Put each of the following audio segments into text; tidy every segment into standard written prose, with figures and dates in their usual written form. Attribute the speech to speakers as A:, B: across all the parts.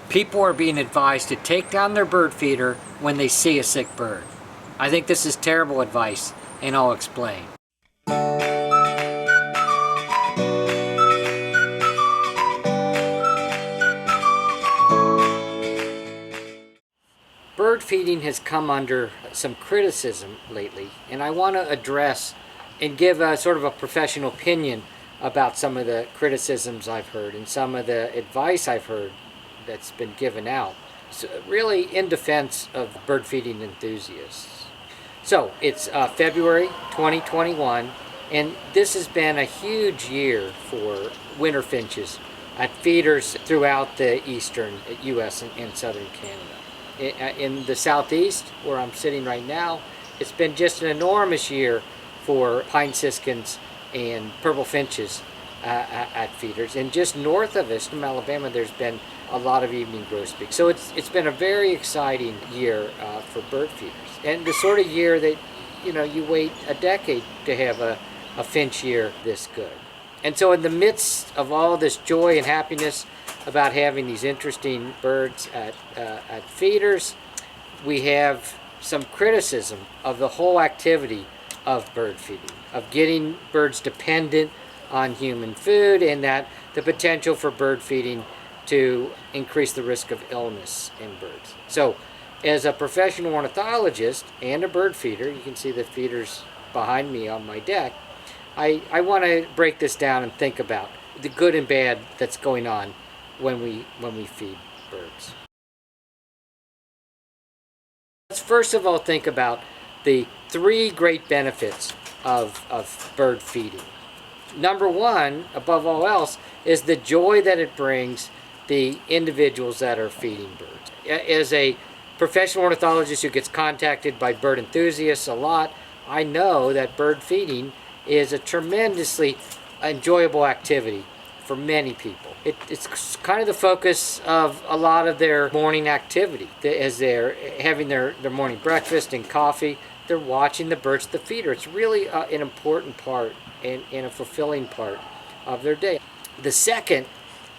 A: People are being advised to take down their bird feeder when they see a sick bird. I think this is terrible advice, and I'll explain. Bird feeding has come under some criticism lately, and I want to address and give a sort of a professional opinion about some of the criticisms I've heard and some of the advice I've heard that's been given out. So really in defense of bird feeding enthusiasts. So it's February 2021, and this has been a huge year for winter finches at feeders throughout the eastern U.S. and southern Canada. In the southeast, where I'm sitting right now, it's been just an enormous year for pine siskins and purple finches at feeders. And just north of us, from Alabama, there's been a lot of evening grosbeak. So it's been a very exciting year for bird feeders. And the sort of year that, you wait a decade to have a finch year this good. And so in the midst of all this joy and happiness about having these interesting birds at feeders, we have some criticism of the whole activity of bird feeding, of getting birds dependent on human food, and that the potential for bird feeding to increase the risk of illness in birds. So as a professional ornithologist and a bird feeder, you can see the feeders behind me on my deck, I want to break this down and think about the good and bad that's going on when we feed birds. Let's first of all think about the three great benefits of bird feeding. Number one, above all else, is the joy that it brings the individuals that are feeding birds. As a professional ornithologist who gets contacted by bird enthusiasts a lot, I know that bird feeding is a tremendously enjoyable activity for many people. It's kind of the focus of a lot of their morning activity. As they're having their morning breakfast and coffee, they're watching the birds at the feeder. It's really an important part and a fulfilling part of their day. The second,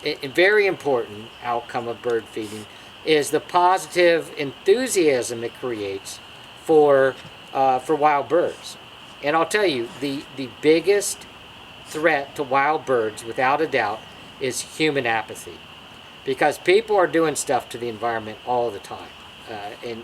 A: very important outcome of bird feeding is the positive enthusiasm it creates for wild birds. And I'll tell you, the biggest threat to wild birds, without a doubt, is human apathy. Because people are doing stuff to the environment all the time. And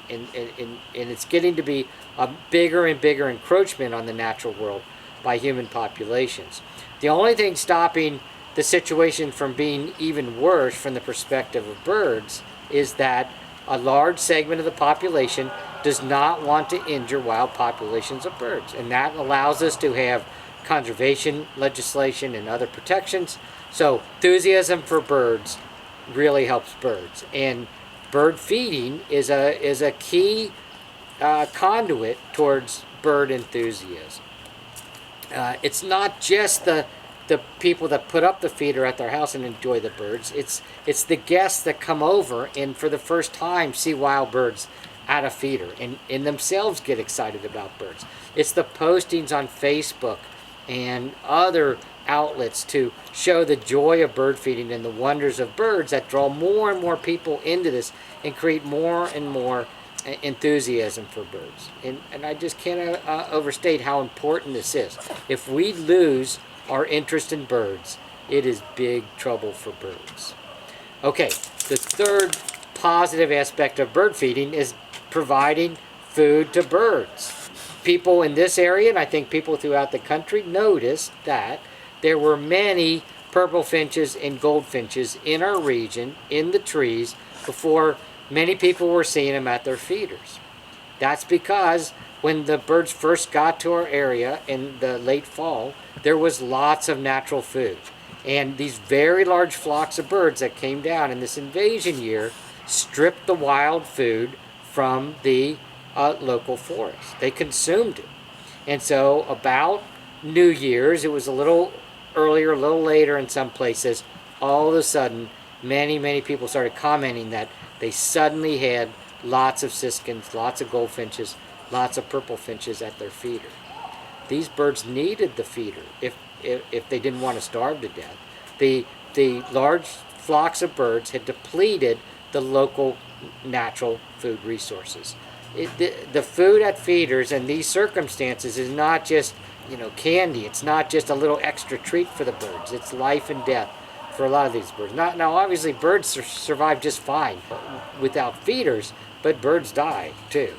A: it's getting to be a bigger and bigger encroachment on the natural world by human populations. The only thing stopping the situation from being even worse from the perspective of birds is that a large segment of the population does not want to injure wild populations of birds. And that allows us to have conservation legislation and other protections. So enthusiasm for birds really helps birds. And bird feeding is a key conduit towards bird enthusiasm. It's not just the people that put up the feeder at their house and enjoy the birds. It's the guests that come over and for the first time see wild birds at a feeder and themselves get excited about birds. It's the postings on Facebook and other outlets to show the joy of bird feeding and the wonders of birds that draw more and more people into this and create more and more enthusiasm for birds. And I just can't overstate how important this is. If we lose our interest in birds, it is big trouble for birds. Okay, the third positive aspect of bird feeding is providing food to birds. People in this area, and I think people throughout the country, noticed that there were many purple finches and goldfinches in our region, in the trees, before many people were seeing them at their feeders. That's because when the birds first got to our area in the late fall, there was lots of natural food. And these very large flocks of birds that came down in this invasion year stripped the wild food from the local forest. They consumed it. And so about New Year's, it was a little earlier, a little later in some places, all of a sudden, many people started commenting that they suddenly had lots of siskins, lots of goldfinches, lots of purple finches at their feeder. These birds needed the feeder if they didn't want to starve to death. The large flocks of birds had depleted the local natural food resources. The food at feeders in these circumstances is not just candy. It's not just a little extra treat for the birds. It's life and death for a lot of these birds. Now obviously birds survive just fine without feeders, but birds die too.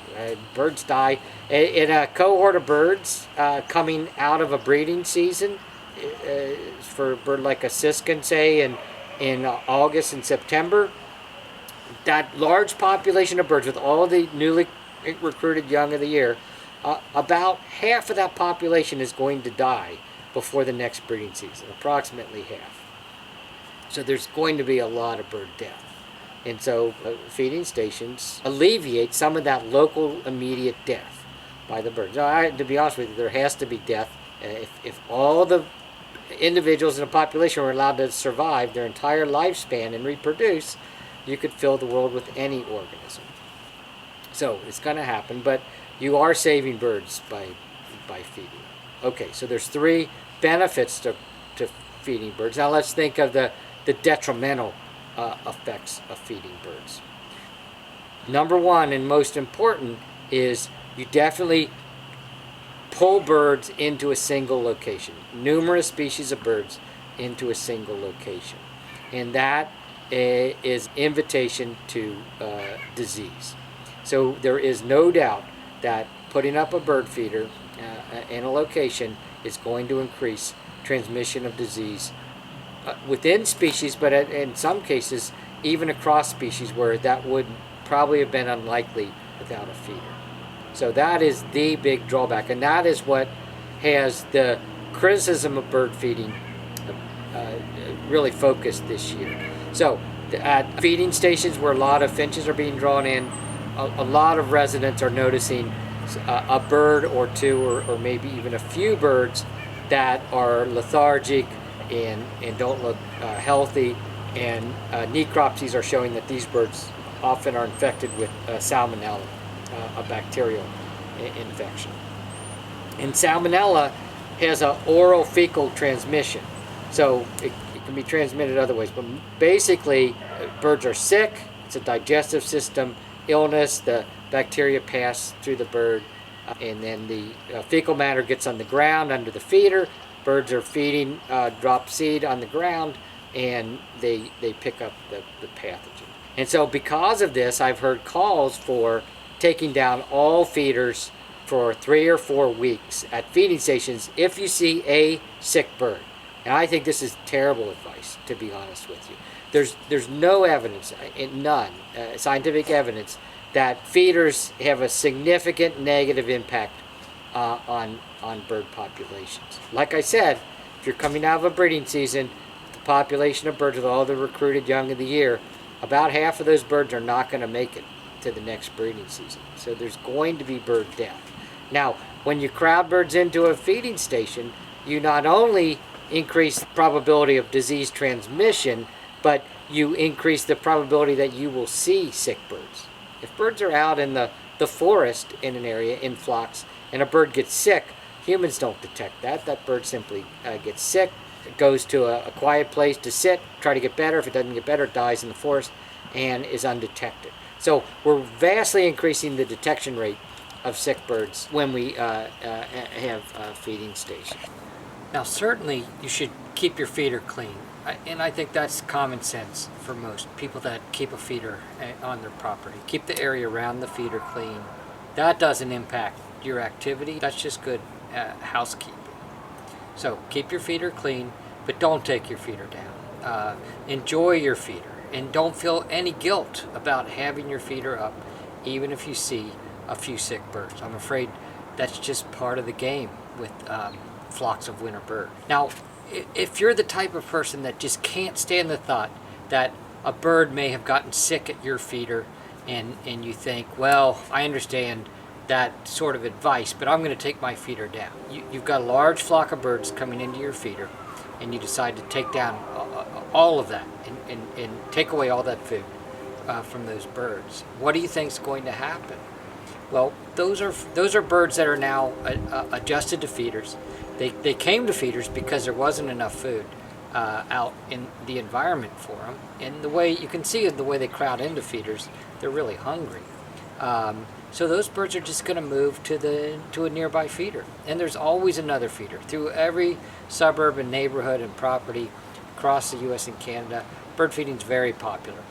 A: Birds die in a cohort of birds coming out of a breeding season for a bird like a siskin, say in August and September. That large population of birds with all the newly recruited young of the year, about half of that population is going to die before the next breeding season, approximately half. So there's going to be a lot of bird death. And so feeding stations alleviate some of that local immediate death by the birds. Now, to be honest with you, there has to be death. If all the individuals in a population were allowed to survive their entire lifespan and reproduce, you could fill the world with any organism. So it's going to happen, but you are saving birds by feeding. Okay, so there's 3 benefits to feeding birds. Now let's think of the detrimental effects of feeding birds. Number 1 and most important is you definitely pull birds into a single location, numerous species of birds into a single location. And that is invitation to disease. So there is no doubt that putting up a bird feeder in a location is going to increase transmission of disease within species, but in some cases even across species where that would probably have been unlikely without a feeder. So that is the big drawback, and that is what has the criticism of bird feeding really focused this year. So at feeding stations where a lot of finches are being drawn in, a lot of residents are noticing a bird or 2 or maybe even a few birds that are lethargic and don't look healthy, and necropsies are showing that these birds often are infected with salmonella, a bacterial infection. And salmonella has an oral fecal transmission, so it can be transmitted other ways, but basically birds are sick. It's a digestive system illness. The bacteria pass through the bird, and then the fecal matter gets on the ground under the feeder. Birds are feeding, drop seed on the ground, and they pick up the pathogen. And so because of this, I've heard calls for taking down all feeders for 3 or 4 weeks at feeding stations if you see a sick bird. And I think this is terrible advice, to be honest with you. There's no evidence, none, scientific evidence, that feeders have a significant negative impact on bird populations. Like I said, if you're coming out of a breeding season, the population of birds with all the recruited young of the year, about half of those birds are not going to make it to the next breeding season. So there's going to be bird death. Now, when you crowd birds into a feeding station, you not only increase the probability of disease transmission, but you increase the probability that you will see sick birds. If birds are out in the forest in an area in flocks and a bird gets sick, humans don't detect that. That bird simply gets sick, it goes to a quiet place to sit, try to get better. If it doesn't get better, it dies in the forest and is undetected. So we're vastly increasing the detection rate of sick birds when we have feeding stations. Now certainly you should keep your feeder clean, and I think that's common sense for most people that keep a feeder on their property. Keep the area around the feeder clean. That doesn't impact your activity, that's just good housekeeping. So keep your feeder clean, but don't take your feeder down. Enjoy your feeder, and don't feel any guilt about having your feeder up, even if you see a few sick birds. I'm afraid that's just part of the game with flocks of winter birds. Now, if you're the type of person that just can't stand the thought that a bird may have gotten sick at your feeder, and you think, well, I understand that sort of advice, but I'm going to take my feeder down. You've got a large flock of birds coming into your feeder, and you decide to take down all of that and take away all that food from those birds. What do you think is going to happen? Well, those are birds that are now adjusted to feeders. They came to feeders because there wasn't enough food. out in the environment for them. And the way you can see the way they crowd into feeders, they're really hungry. So those birds are just going to move to a nearby feeder, and there's always another feeder through every suburb and neighborhood and property across the U.S. and Canada. Bird feeding is very popular.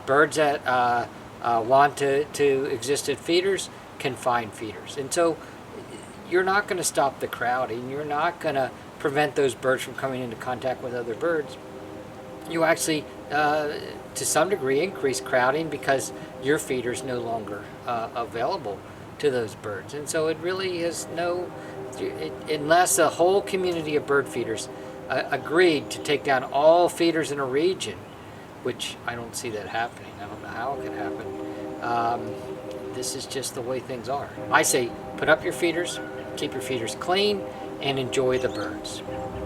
A: Birds that want to exist at feeders can find feeders, and so you're not going to stop the crowding. You're not going to prevent those birds from coming into contact with other birds. You actually, to some degree, increase crowding because your feeder is no longer available to those birds. And so it really is unless a whole community of bird feeders agreed to take down all feeders in a region, which I don't see that happening. I don't know how it could happen. This is just the way things are. I say put up your feeders, keep your feeders clean, and enjoy the birds.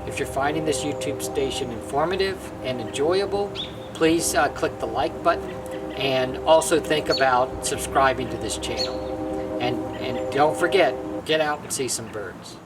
A: If you're finding this YouTube station informative and enjoyable, please click the like button, and also think about subscribing to this channel. And don't forget, get out and see some birds.